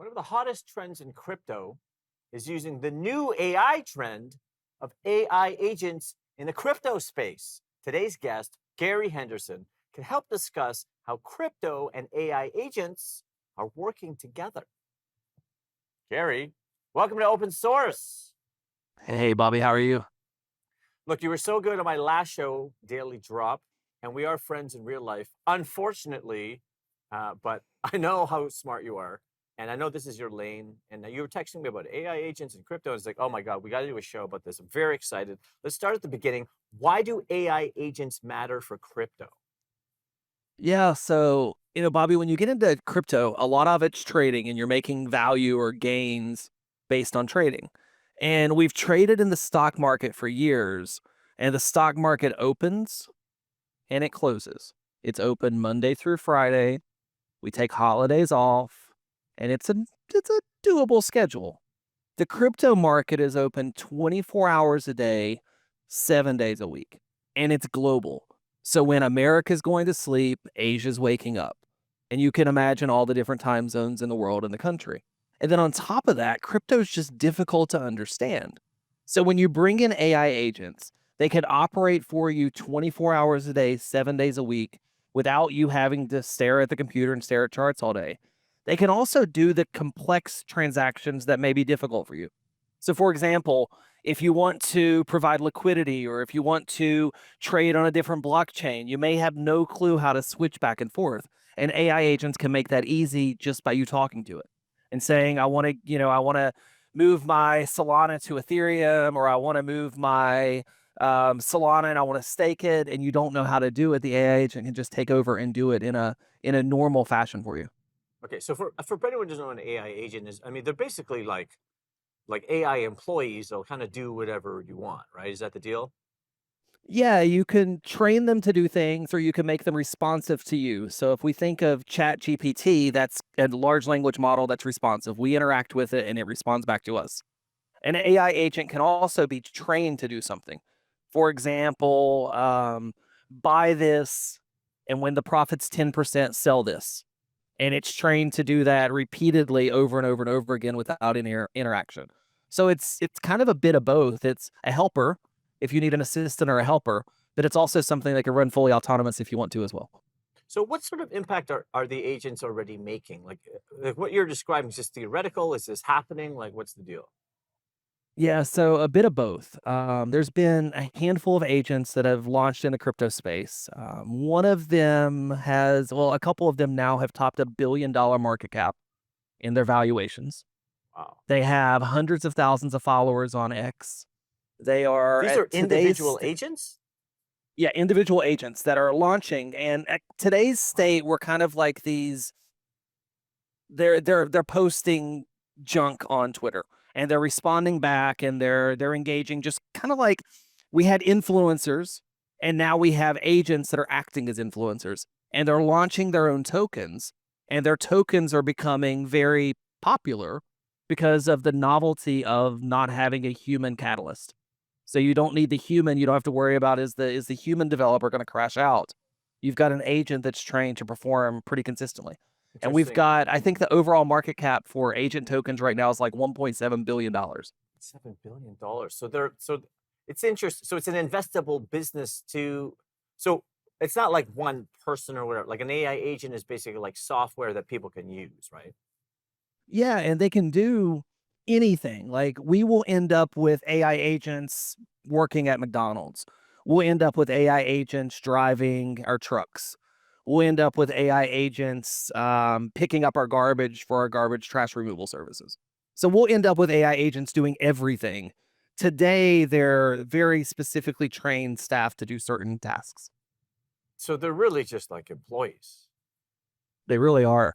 One of the hottest trends in crypto is using the new AI trend of AI agents in the crypto space. Today's guest, Gary Henderson, can help discuss how crypto and AI agents are working together. Gary, welcome to Open Source. Hey, Bobby, how are you? Look, you were so good on my last show, Daily Drop, and we are friends in real life, unfortunately, but I know how smart you are. And I know this is your lane. And you were texting me about AI agents and crypto. It's like, oh my God, we got to do a show about this. I'm very excited. Let's start at the beginning. Why do AI agents matter for crypto? Yeah, so, Bobby, when you get into crypto, a lot of it's trading and you're making value or gains based on trading. And we've traded in the stock market for years, and the stock market opens and it closes. It's open Monday through Friday. We take holidays off, and it's a doable schedule. The crypto market is open 24 hours a day, 7 days a week, and it's global. So when America's going to sleep, Asia's waking up. And you can imagine all the different time zones in the world and the country. And then on top of that, crypto is just difficult to understand. So when you bring in AI agents, they can operate for you 24 hours a day, 7 days a week without you having to stare at the computer and stare at charts all day. They can also do the complex transactions that may be difficult for you. So, for example, if you want to provide liquidity or if you want to trade on a different blockchain, you may have no clue how to switch back and forth. And AI agents can make that easy just by you talking to it and saying, I want to move my Solana to Ethereum, or I want to move my Solana and I want to stake it, and you don't know how to do it. The AI agent can just take over and do it in a normal fashion for you. Okay, so for anyone who doesn't know what an AI agent is, I mean, they're basically like AI employees. They'll kind of do whatever you want, right? Is that the deal? Yeah, you can train them to do things or you can make them responsive to you. So if we think of Chat GPT, that's a large language model that's responsive. We interact with it and it responds back to us. An AI agent can also be trained to do something. For example, buy this, and when the profit's 10%, sell this. And it's trained to do that repeatedly over and over and over again without any interaction. So it's kind of a bit of both. It's a helper if you need an assistant or a helper, but it's also something that can run fully autonomous if you want to as well. So, what sort of impact are the agents already making? Like what you're describing is just theoretical. Is this happening? Like, what's the deal? Yeah, so a bit of both. There's been a handful of agents that have launched in the crypto space. One of them a couple of them now have topped $1 billion market cap in their valuations. Wow. They have hundreds of thousands of followers on X. They are These at are today's individual agents? yeah, individual agents that are launching, and at today's Wow. state, we're kind of like these. They're posting junk on Twitter, and they're responding back, and they're engaging, just kind of like we had influencers, and now we have agents that are acting as influencers, and they're launching their own tokens, and their tokens are becoming very popular because of the novelty of not having a human catalyst. So you don't need the human. You don't have to worry about is the human developer going to crash out. You've got an agent that's trained to perform pretty consistently. And we've Interesting. got, I think the overall market cap for agent tokens right now is like $1.7 billion. $7 billion. So it's interesting. So it's an investable business too. So it's not like one person or whatever. Like an AI agent is basically like software that people can use, right? Yeah, and they can do anything. Like we will end up with AI agents working at McDonald's. We'll end up with AI agents driving our trucks. We'll end up with AI agents picking up our garbage for our garbage trash removal services. So we'll end up with AI agents doing everything. Today, they're very specifically trained staff to do certain tasks. So they're really just like employees. They really are.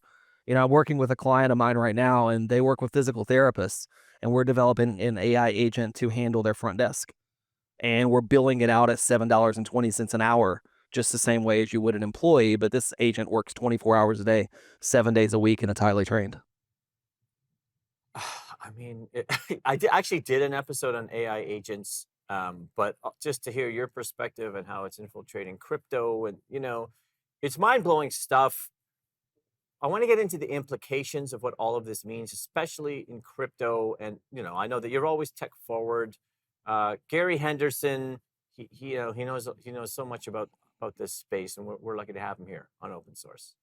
I'm working with a client of mine right now, and they work with physical therapists, and we're developing an AI agent to handle their front desk. And we're billing it out at $7.20 an hour, just the same way as you would an employee. But this agent works 24 hours a day, 7 days a week, and it's highly trained. I mean, actually did an episode on AI agents, but just to hear your perspective and how it's infiltrating crypto, and it's mind blowing stuff. I want to get into the implications of what all of this means, especially in crypto. And I know that you're always tech forward. Gary Henderson, he knows so much about this space, and we're lucky to have him here on Open Source.